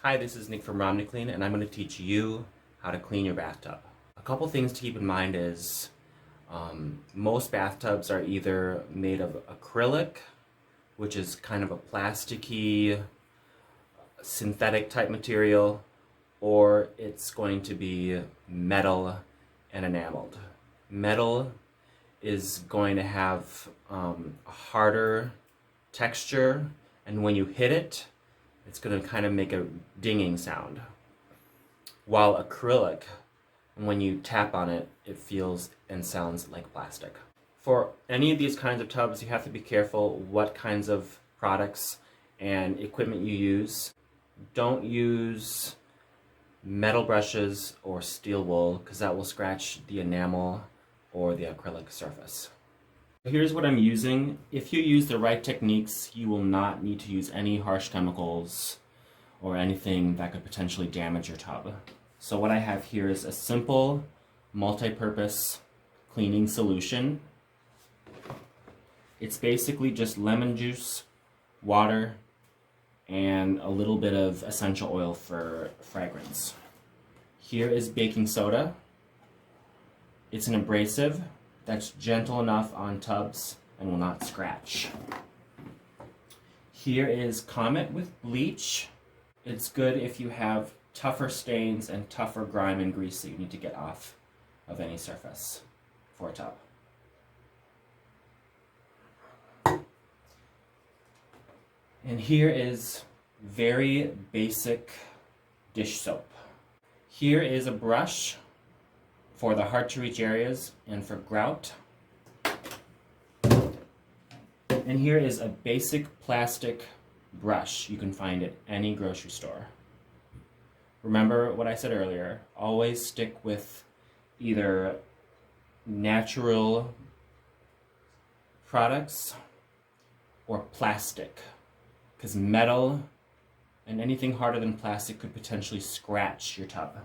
Hi, this is Nick from RomniClean, and I'm going to teach you how to clean your bathtub. A couple things to keep in mind is most bathtubs are either made of acrylic, which is kind of a plasticky, synthetic type material, or it's going to be metal and enameled. Metal is going to have a harder texture, and when you hit it, it's going to kind of make a dinging sound. While acrylic, when you tap on it, it feels and sounds like plastic. For any of these kinds of tubs, you have to be careful what kinds of products and equipment you use. Don't use metal brushes or steel wool, because that will scratch the enamel or the acrylic surface. Here's what I'm using. If you use the right techniques, you will not need to use any harsh chemicals or anything that could potentially damage your tub. So what I have here is a simple multi-purpose cleaning solution. It's basically just lemon juice, water, and a little bit of essential oil for fragrance. Here is baking soda. It's an abrasive that's gentle enough on tubs and will not scratch. Here is Comet with bleach. It's good if you have tougher stains and tougher grime and grease that you need to get off of any surface for a tub. And here is very basic dish soap. Here is a brush for the hard to reach areas and for grout. And here is a basic plastic brush you can find at any grocery store. Remember what I said earlier, always stick with either natural products or plastic, because metal and anything harder than plastic could potentially scratch your tub.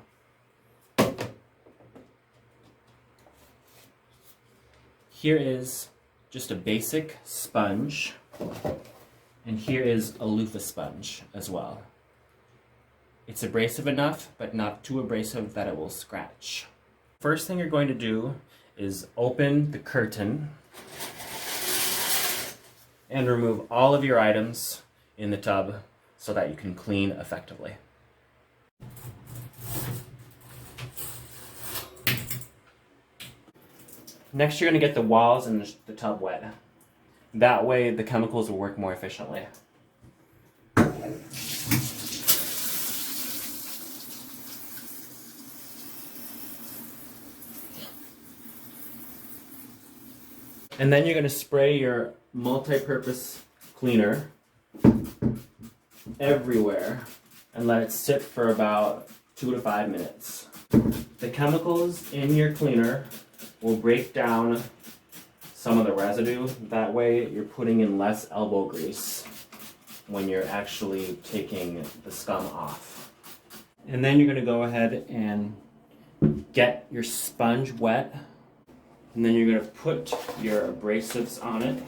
Here is just a basic sponge, and here is a loofah sponge as well. It's abrasive enough, but not too abrasive that it will scratch. First thing you're going to do is open the curtain and remove all of your items in the tub so that you can clean effectively. Next, you're going to get the walls and the tub wet. That way, the chemicals will work more efficiently. And then you're going to spray your multi-purpose cleaner everywhere and let it sit for about 2 to 5 minutes. The chemicals in your cleaner will break down some of the residue. That way you're putting in less elbow grease when you're actually taking the scum off. And then you're going to go ahead and get your sponge wet, and then you're going to put your abrasives on it.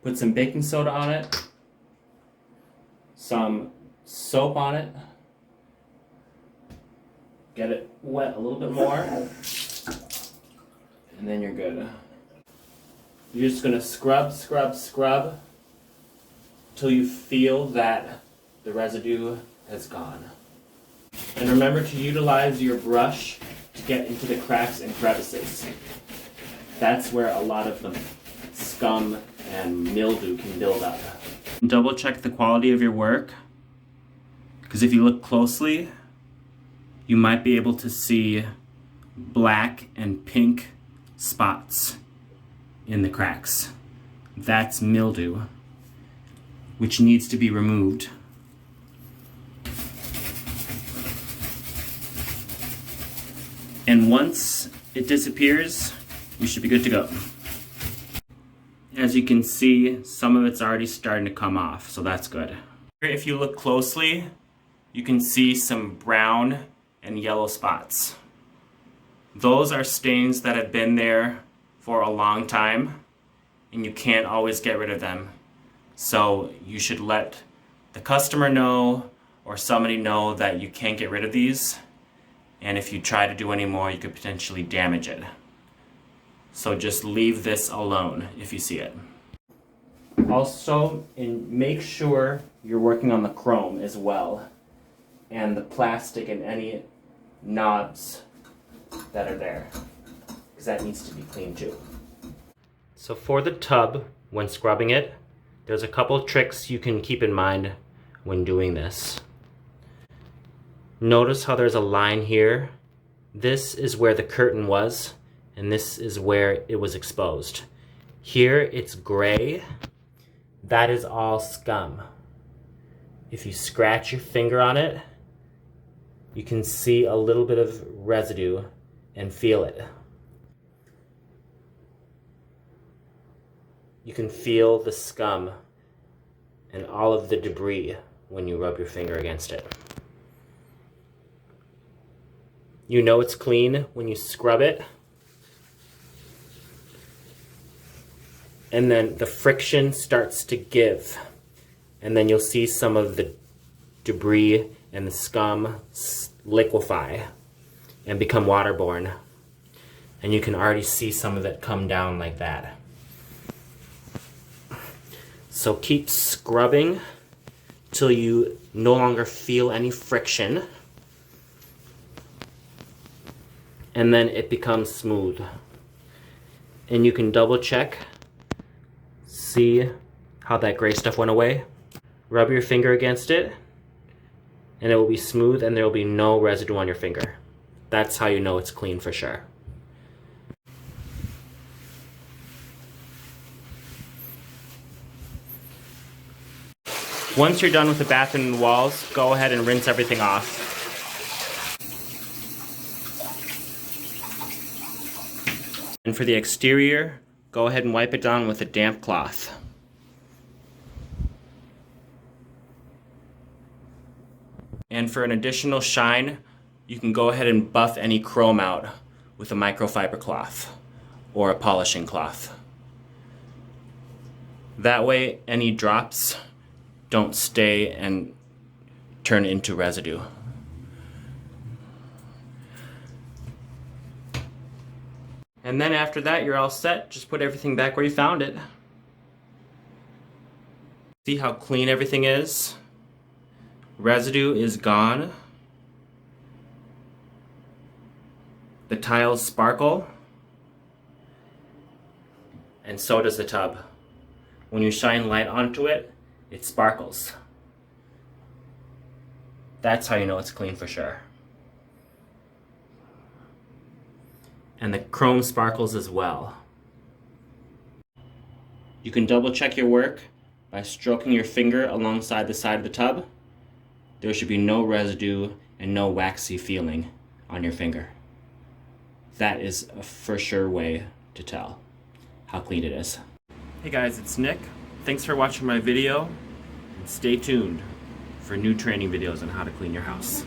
Put some baking soda on it, some soap on it, get it wet a little bit more, and then you're good. You're just going to scrub, scrub, scrub till you feel that the residue has gone. And remember to utilize your brush to get into the cracks and crevices. That's where a lot of the scum and mildew can build up. Double check the quality of your work, because if you look closely, you might be able to see black and pink spots in the cracks. That's mildew, which needs to be removed. And once it disappears, you should be good to go. As you can see, some of it's already starting to come off, so that's good. If you look closely, you can see some brown and yellow spots. Those are stains that have been there for a long time and you can't always get rid of them. So you should let the customer know or somebody know that you can't get rid of these, and if you try to do any more you could potentially damage it. So just leave this alone if you see it. Also, make sure you're working on the chrome as well, and the plastic and any knobs that are there, because that needs to be cleaned too. So for the tub, when scrubbing it, there's a couple tricks you can keep in mind when doing this. Notice how there's a line here. This is where the curtain was, and this is where it was exposed. Here it's gray. That is all scum. If you scratch your finger on it, you can see a little bit of residue and feel it. You can feel the scum and all of the debris when you rub your finger against it. You know it's clean when you scrub it, and then the friction starts to give, and then you'll see some of the debris and the scum liquefy and become waterborne, and you can already see some of it come down like that. So keep scrubbing till you no longer feel any friction, and then it becomes smooth. And you can double check, see how that gray stuff went away. Rub your finger against it and it will be smooth and there will be no residue on your finger. That's how you know it's clean for sure. Once you're done with the bathroom and walls, go ahead and rinse everything off. And for the exterior, go ahead and wipe it down with a damp cloth. And for an additional shine, you can go ahead and buff any chrome out with a microfiber cloth or a polishing cloth. That way, any drops don't stay and turn into residue. And then after that, you're all set. Just put everything back where you found it. See how clean everything is? Residue is gone. The tiles sparkle. And so does the tub. When you shine light onto it, it sparkles. That's how you know it's clean for sure. And the chrome sparkles as well. You can double check your work by stroking your finger alongside the side of the tub. There should be no residue and no waxy feeling on your finger. That is a for sure way to tell how clean it is. Hey guys, it's Nick. Thanks for watching my video, and stay tuned for new training videos on how to clean your house.